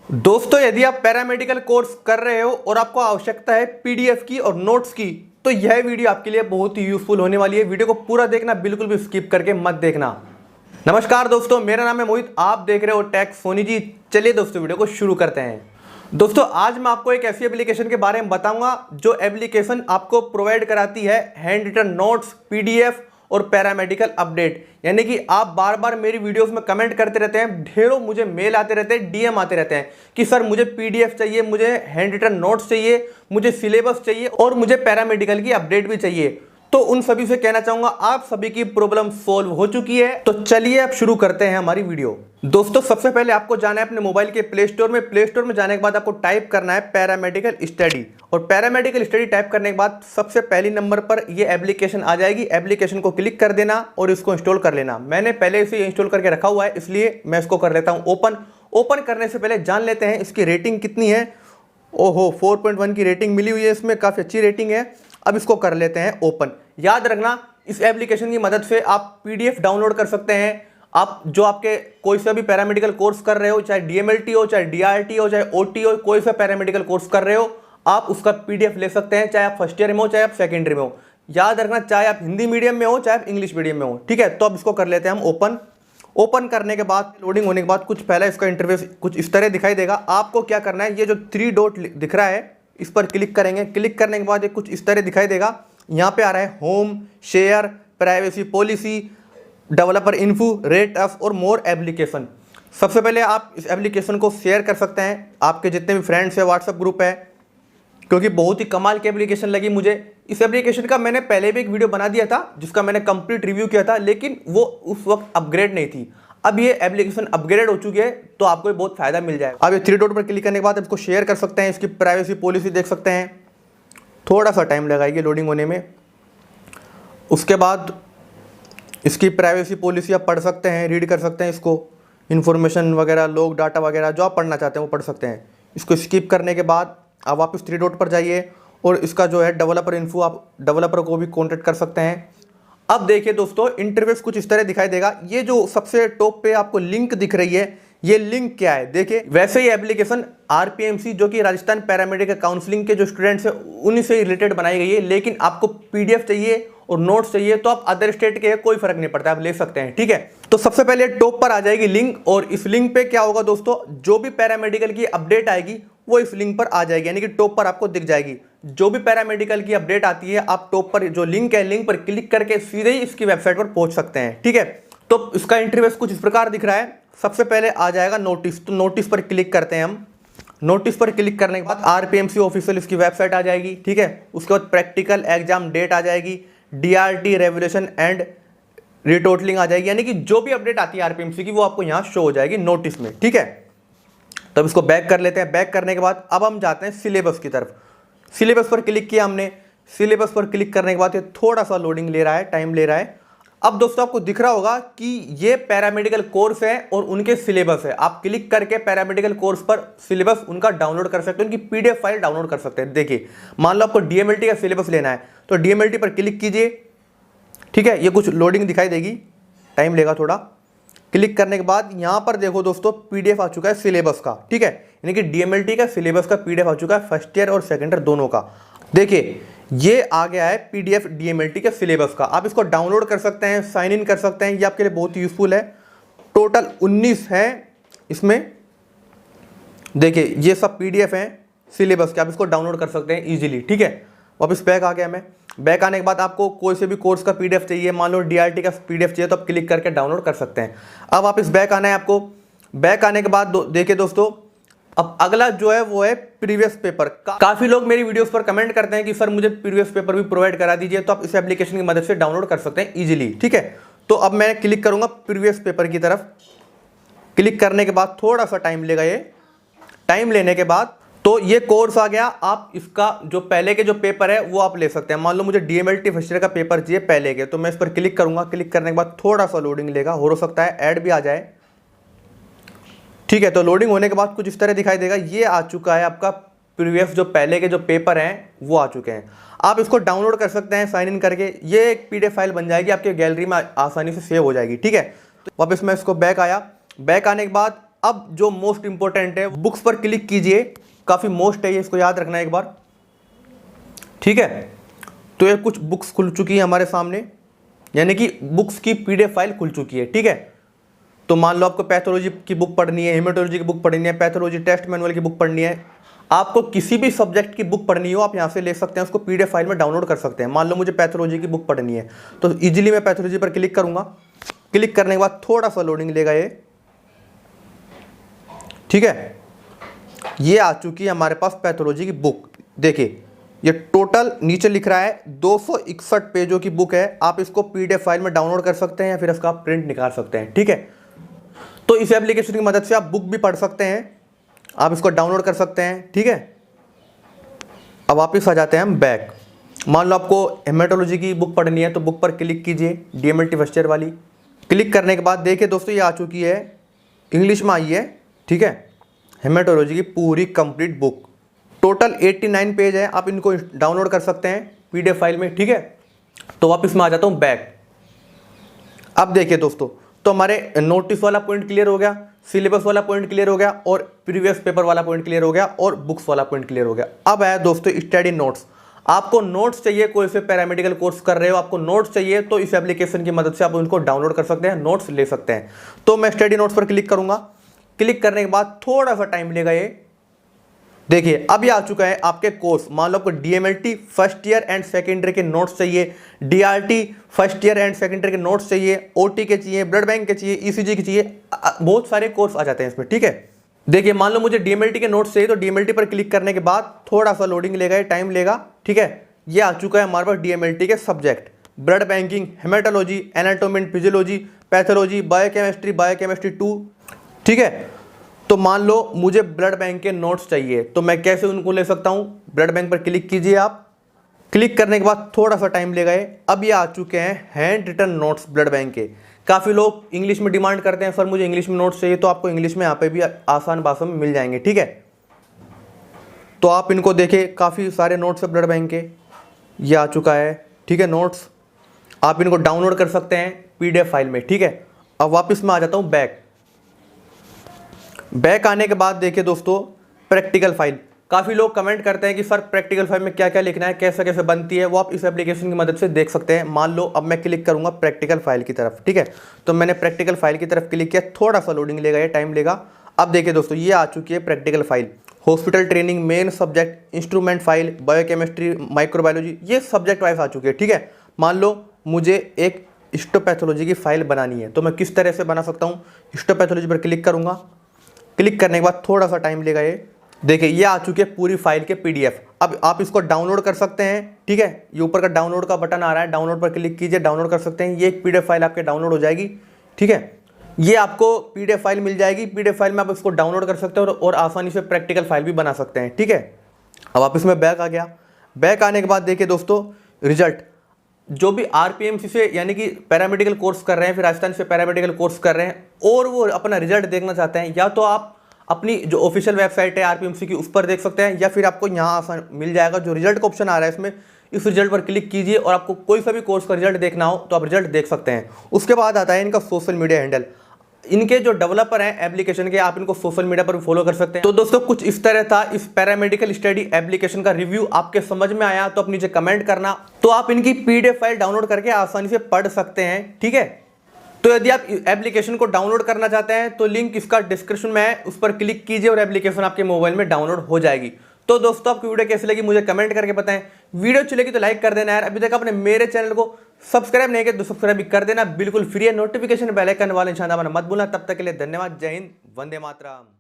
दोस्तों, यदि आप पैरामेडिकल कोर्स कर रहे हो और आपको आवश्यकता है पीडीएफ की और नोट्स की, तो यह वीडियो आपके लिए बहुत ही यूजफुल होने वाली है। वीडियो को पूरा देखना, बिल्कुल भी स्किप करके मत देखना। नमस्कार दोस्तों, मेरा नाम है मोहित, आप देख रहे हो टेक सोनी जी। चलिए दोस्तों, वीडियो को शुरू करते हैं। दोस्तों, आज मैं आपको एक ऐसी एप्लीकेशन के बारे में बताऊंगा जो एप्लीकेशन आपको प्रोवाइड कराती है हैंड रिटन नोट्स, पीडीएफ और पैरामेडिकल अपडेट। यानी कि आप बार बार मेरी वीडियोस में कमेंट करते रहते हैं, ढेरों मुझे मेल आते रहते हैं, डीएम आते रहते हैं कि सर मुझे पीडीएफ चाहिए, मुझे हैंड रिटन नोट्स चाहिए, मुझे सिलेबस चाहिए और मुझे पैरामेडिकल की अपडेट भी चाहिए। तो उन सभी से कहना चाहूंगा, आप सभी की प्रॉब्लम सॉल्व हो चुकी है। तो चलिए अब शुरू करते हैं हमारी वीडियो। दोस्तों, सबसे पहले आपको जाना है अपने मोबाइल के प्ले स्टोर में। प्ले स्टोर में जाने के बाद आपको टाइप करना है पैरामेडिकल स्टडी, और पैरामेडिकल स्टडी टाइप करने के बाद सबसे पहली नंबर पर ये एप्लीकेशन आ जाएगी। एप्लीकेशन को क्लिक कर देना और इसको इंस्टॉल कर लेना। मैंने पहले इसे इंस्टॉल करके रखा हुआ है, इसलिए मैं इसको कर लेता हूं ओपन। ओपन करने से पहले जान लेते हैं इसकी रेटिंग कितनी है। ओहो, 4.1 की रेटिंग मिली हुई है, इसमें काफ़ी अच्छी रेटिंग है। अब इसको कर लेते हैं ओपन। याद रखना, इस एप्लीकेशन की मदद से आप पीडीएफ डाउनलोड कर सकते हैं। आप जो आपके कोई सा भी पैरामेडिकल कोर्स कर रहे हो, चाहे डीएमएलटी हो, चाहे डीआरटी हो, चाहे ओटी हो, कोई सा पैरामेडिकल कोर्स कर रहे हो, आप उसका पीडीएफ ले सकते हैं, चाहे आप फर्स्ट ईयर में हो, चाहे आप सेकेंडरी में हो। याद रखना, चाहे आप हिंदी मीडियम में हो, चाहे आप इंग्लिश मीडियम में हो। ठीक है, तो अब इसको कर लेते हैं हम ओपन। ओपन करने के बाद, लोडिंग होने के बाद कुछ पहले इसका इंटरफेस कुछ इस तरह दिखाई देगा। आपको क्या करना है, ये जो 3 डॉट दिख रहा है, इस पर क्लिक करेंगे। क्लिक करने के बाद ये कुछ इस तरह दिखाई देगा। यहाँ पे आ रहा है home, share, privacy policy, developer info, rate of और मोर एप्लीकेशन। सबसे पहले आप इस एप्लीकेशन को शेयर कर सकते हैं, आपके जितने भी फ्रेंड्स है, व्हाट्सएप ग्रुप है, क्योंकि बहुत ही कमाल की एप्लीकेशन लगी मुझे। इस एप्लीकेशन का मैंने पहले भी एक वीडियो बना दिया था जिसका मैंने कंप्लीट रिव्यू किया था, लेकिन वो उस वक्त अपग्रेड नहीं थी। अब ये एप्लीकेशन अपग्रेड हो चुकी है, तो आपको बहुत फायदा मिल जाएगा। अब ये 3 डॉट पर क्लिक करने के बाद इसको शेयर कर सकते हैं। इसकी प्राइवेसी पॉलिसी देख सकते हैं, थोड़ा सा टाइम लगाएगी लोडिंग होने में। उसके बाद इसकी प्राइवेसी पॉलिसी आप पढ़ सकते हैं, रीड कर सकते हैं इसको। इन्फॉर्मेशन वगैरह, लोग डाटा वगैरह जो आप पढ़ना चाहते हैं वो पढ़ सकते हैं। इसको स्किप करने के बाद आप वापस 3 डॉट पर जाइए और इसका जो है डेवलपर इन्फो, आप डेवलपर को भी कॉन्टेक्ट कर सकते हैं। अब देखिए दोस्तों, इंटरफेस कुछ इस तरह दिखाई देगा। ये जो सबसे टॉप पे आपको लिंक दिख रही है, ये लिंक क्या है देखिए। वैसे ये एप्लीकेशन आरपीएमसी, जो कि राजस्थान पैरामेडिकल काउंसलिंग के जो स्टूडेंट्स हैं उन्हीं से रिलेटेड बनाई गई है। लेकिन आपको पीडीएफ चाहिए और नोट्स चाहिए तो आप अदर स्टेट के हैं, कोई फर्क नहीं पड़ता, आप ले सकते हैं। ठीक है, तो सबसे पहले टॉप पर आ जाएगी लिंक, और इस लिंक पे क्या होगा दोस्तों, जो भी पैरामेडिकल की अपडेट आएगी वो इस लिंक पर आ जाएगी, यानी कि टॉप पर आपको दिख जाएगी। जो भी पैरामेडिकल की अपडेट आती है, आप टॉप पर जो लिंक है, लिंक पर क्लिक करके सीधे ही इसकी वेबसाइट पर पहुंच सकते हैं। ठीक है, तो इसका इंटरफेस कुछ इस प्रकार दिख रहा है। सबसे पहले आ जाएगा नोटिस, तो नोटिस पर क्लिक करते हैं हम। नोटिस पर क्लिक करने के बाद आरपीएमसी ऑफिशियल इसकी वेबसाइट आ जाएगी। ठीक है, उसके बाद प्रैक्टिकल एग्जाम डेट आ जाएगी, डीआरटी रेवोल्यूशन एंड रिटोटलिंग आ जाएगी, यानी कि जो भी अपडेट आती है आरपीएमसी की वो आपको यहाँ शो हो जाएगी नोटिस में। ठीक है, तब इसको बैक कर लेते हैं। बैक करने के बाद अब हम जाते हैं सिलेबस की तरफ। सिलेबस पर क्लिक किया हमने। सिलेबस पर क्लिक करने के बाद ये थोड़ा सा लोडिंग ले रहा है, टाइम ले रहा है। अब दोस्तों, आपको दिख रहा होगा कि ये पैरामेडिकल कोर्स है और उनके सिलेबस है। आप क्लिक करके पैरामेडिकल कोर्स पर सिलेबस उनका डाउनलोड कर सकते हैं, उनकी पीडीएफ फाइल डाउनलोड कर सकते हैं। देखिए, मान लो आपको डीएमएलटी का सिलेबस लेना है, तो डीएमएलटी पर क्लिक कीजिए। ठीक है, ये कुछ लोडिंग दिखाई देगी, टाइम लेगा थोड़ा। क्लिक करने के बाद यहाँ पर देखो दोस्तों, पीडीएफ आ चुका है सिलेबस का। ठीक है, यानी कि डीएमएलटी का सिलेबस का पीडीएफ आ चुका है, फर्स्ट ईयर और सेकेंड ईयर दोनों का। देखिए, ये आ गया है पीडीएफ डीएमएलटी के सिलेबस का। आप इसको डाउनलोड कर सकते हैं, साइन इन कर सकते हैं, ये आपके लिए बहुत ही यूजफुल है। टोटल 19 है इसमें। देखिए, ये सब पीडीएफ हैं सिलेबस के, आप इसको डाउनलोड कर सकते हैं इजीली। ठीक है, वापस बैक आ गया मैं। बैक आने के बाद आपको कोई से भी कोर्स का पीडीएफ चाहिए, मान लो डीआरटी का पीडीएफ चाहिए, तो आप क्लिक करके डाउनलोड कर सकते हैं। अब वापस बैक आना है आपको। बैक आने के बाद देखिए दोस्तों, अब अगला जो है वो है प्रीवियस पेपर। काफी लोग मेरी वीडियोस पर कमेंट करते हैं कि सर मुझे प्रीवियस पेपर भी प्रोवाइड करा दीजिए, तो आप इस एप्लीकेशन की मदद से डाउनलोड कर सकते हैं इजीली। ठीक है, तो अब मैं क्लिक करूंगा प्रीवियस पेपर की तरफ। क्लिक करने के बाद थोड़ा सा टाइम लेगा, ये टाइम लेने के बाद तो ये कोर्स आ गया। आप इसका जो पहले के जो पेपर है वो आप ले सकते हैं। मान लो मुझे डीएमएलटी फर्स्ट ईयर का पेपर चाहिए पहले के, तो मैं इस पर क्लिक करूंगा। क्लिक करने के बाद थोड़ा सा लोडिंग लेगा, हो सकता है ऐड भी आ जाए। ठीक है, तो लोडिंग होने के बाद कुछ इस तरह दिखाई देगा। ये आ चुका है आपका प्रीवियस, जो पहले के जो पेपर हैं वो आ चुके हैं। आप इसको डाउनलोड कर सकते हैं साइन इन करके। ये एक पीडीएफ फाइल बन जाएगी, आपके गैलरी में आसानी से सेव हो जाएगी। ठीक है, तो वापस मैं इसको बैक आया। बैक आने के बाद अब जो मोस्ट इंपॉर्टेंट है, बुक्स पर क्लिक कीजिए, काफी मोस्ट है ये, इसको याद रखना एक बार, ठीक है। तो ये कुछ बुक्स खुल चुकी है हमारे सामने, यानी कि बुक्स की पीडीएफ फाइल खुल चुकी है, ठीक है। तो मान लो आपको पैथोलॉजी की बुक पढ़नी है, हेमेटोलॉजी की बुक पढ़नी है, पैथोलॉजी टेस्ट मैनुअल की बुक पढ़नी है, आपको किसी भी सब्जेक्ट की बुक पढ़नी हो, आप यहाँ से ले सकते हैं, उसको पीडीएफ फाइल में डाउनलोड कर सकते हैं। मान लो मुझे पैथोलॉजी की बुक पढ़नी है, तो इजीली मैं पैथोलॉजी पर क्लिक करूंगा। क्लिक करने के बाद थोड़ा सा लोडिंग लेगा ये, ठीक है। ये आ चुकी है हमारे पास पैथोलॉजी की बुक। देखिए ये टोटल नीचे लिख रहा है 261 पेजों की बुक है। आप इसको पीडीएफ फाइल में डाउनलोड कर सकते हैं या फिर इसका प्रिंट निकाल सकते हैं, ठीक है। तो इस एप्लीकेशन की मदद से आप बुक भी पढ़ सकते हैं, आप इसको डाउनलोड कर सकते हैं, ठीक है। अब वापिस आ जाते हैं हम बैक। मान लो आपको हेमेटोलॉजी की बुक पढ़नी है, तो बुक पर क्लिक कीजिए, डीएमएलटी फर्स्ट ईयर वाली। क्लिक करने के बाद देखिए दोस्तों ये आ चुकी है, इंग्लिश में आई है, ठीक है, हेमेटोलॉजी की पूरी कंप्लीट बुक। टोटल 89 पेज है, आप इनको डाउनलोड कर सकते हैं पीडीएफ फाइल में, ठीक है। तो वापस मैं आ जाता हूं बैक। अब देखिए दोस्तों, तो हमारे नोटिस वाला पॉइंट क्लियर हो गया, सिलेबस वाला पॉइंट क्लियर हो गया, और प्रीवियस पेपर वाला पॉइंट क्लियर हो गया, और बुक्स वाला पॉइंट क्लियर हो गया। अब है दोस्तों स्टडी नोट्स। आपको नोट्स चाहिए, कोई से पैरामेडिकल कोर्स कर रहे हो, आपको नोट्स चाहिए, तो इस एप्लीकेशन की मदद से आप उनको डाउनलोड कर सकते हैं, नोट्स ले सकते हैं। तो मैं स्टडी नोट्स पर क्लिक करूंगा। क्लिक करने के बाद थोड़ा सा टाइम लेगा ये। देखिए अब ये आ चुका है आपके कोर्स। मान लो आपको DMLT first year and secondary के नोट्स चाहिए, DRT first year and secondary के नोट्स चाहिए, ओटी के चाहिए, ब्लड बैंक के चाहिए, ईसीजी के चाहिए, बहुत सारे कोर्स आ जाते हैं इसमें, ठीक है। देखिए मान लो मुझे डीएमएलटी के नोट्स चाहिए, तो डीएमएलटी पर क्लिक करने के बाद थोड़ा सा लोडिंग लेगा, टाइम लेगा, ठीक है। ये आ चुका है हमारे पास डीएमएलटी के subject, blood banking, haematology, anatomy and physiology, pathology, biochemistry, biochemistry 2, ठीक है। तो मान लो मुझे ब्लड बैंक के नोट्स चाहिए, तो मैं कैसे उनको ले सकता हूं? ब्लड बैंक पर क्लिक कीजिए आप। क्लिक करने के बाद थोड़ा सा टाइम लेगा ये। अब ये आ चुके हैं hand written notes blood bank के। काफ़ी लोग इंग्लिश में डिमांड करते हैं, सर मुझे इंग्लिश में नोट्स चाहिए, तो आपको इंग्लिश में यहाँ पे भी आसान भाषा में मिल जाएंगे, ठीक है। तो आप इनको देखें, काफ़ी सारे नोट्स है ब्लड बैंक के, ये आ चुका है, ठीक है। नोट्स आप इनको डाउनलोड कर सकते हैं पीडीएफ फाइल में, ठीक है। अब वापस मैं आ जाता हूँ बैक। बैक आने के बाद देखिए दोस्तों, प्रैक्टिकल फाइल। काफ़ी लोग कमेंट करते हैं कि सर प्रैक्टिकल फाइल में क्या क्या लिखना है, कैसे कैसे बनती है, वो आप इस एप्लीकेशन की मदद से देख सकते हैं। मान लो अब मैं क्लिक करूंगा प्रैक्टिकल फाइल की तरफ, ठीक है। तो मैंने प्रैक्टिकल फाइल की तरफ क्लिक किया, थोड़ा सा लोडिंग लेगा, ये टाइम लेगा। अब देखिए दोस्तों, ये आ चुकी है practical file. Hospital training, main subject, instrument file, biochemistry, microbiology, ये सब्जेक्ट वाइज आ चुकी है, ठीक है। मान लो मुझे एक हिस्टोपैथोलॉजी की फाइल बनानी है, तो मैं किस तरह से बना सकता हूँ? हिस्टोपैथोलॉजी पर क्लिक करूंगा। क्लिक करने के बाद थोड़ा सा टाइम लेगा ये। देखिए ये आ चुकी है पूरी फाइल के पीडीएफ। अब आप इसको डाउनलोड कर सकते हैं, ठीक है। ये ऊपर का डाउनलोड का बटन आ रहा है, डाउनलोड पर क्लिक कीजिए, डाउनलोड कर सकते हैं। ये एक पीडीएफ फाइल आपके डाउनलोड हो जाएगी, ठीक है। ये आपको पीडीएफ फाइल मिल जाएगी, पीडीएफ फाइल में आप इसको डाउनलोड कर सकते हैं और आसानी से प्रैक्टिकल फाइल भी बना सकते हैं, ठीक है। अब आप इसमें बैक आ गया। बैक आने के बाद देखिए दोस्तों, रिजल्ट जो भी आरपीएमसी से यानी कि पैरामेडिकल कोर्स कर रहे हैं, फिर राजस्थान से पैरामेडिकल कोर्स कर रहे हैं और वो अपना रिजल्ट देखना चाहते हैं, या तो आप अपनी जो ऑफिशियल वेबसाइट है आरपीएमसी की उस पर देख सकते हैं, या फिर आपको यहाँ आसान मिल जाएगा जो रिजल्ट का ऑप्शन आ रहा है इसमें। इस रिजल्ट पर क्लिक कीजिए और आपको कोई सा भी कोर्स का रिजल्ट देखना हो तो आप रिजल्ट देख सकते हैं। उसके बाद आता है इनका सोशल मीडिया हैंडल। इनके जो डेवलपर हैं एप्लीकेशन के, आप इनको सोशल मीडिया पर फॉलो कर सकते हैं। तो दोस्तों कुछ इस तरह था इस पैरामेडिकल स्टडी एप्लीकेशन का रिव्यू। आपके समझ में आया तो आप नीचे कमेंट करना। तो आप इनकी पीडीएफ फाइल डाउनलोड करके आसानी से पढ़ सकते हैं, ठीक है। तो यदि आप एप्लीकेशन को डाउनलोड करना चाहते हैं तो लिंक इसका डिस्क्रिप्शन में है, उस पर क्लिक कीजिए और एप्लीकेशन आपके मोबाइल में डाउनलोड हो जाएगी। तो दोस्तों आपकी वीडियो कैसी लगी मुझे कमेंट करके बताएं। वीडियो अच्छी लगी तो लाइक कर देना यार। अभी तक आपने मेरे चैनल को सब्सक्राइब नहीं किया तो सब्सक्राइब भी कर देना, बिल्कुल फ्री है। नोटिफिकेशन बेल आइकन वाले निशान दबाना मत भूलना। तब तक के लिए धन्यवाद। जय हिंद, वंदे मातरम।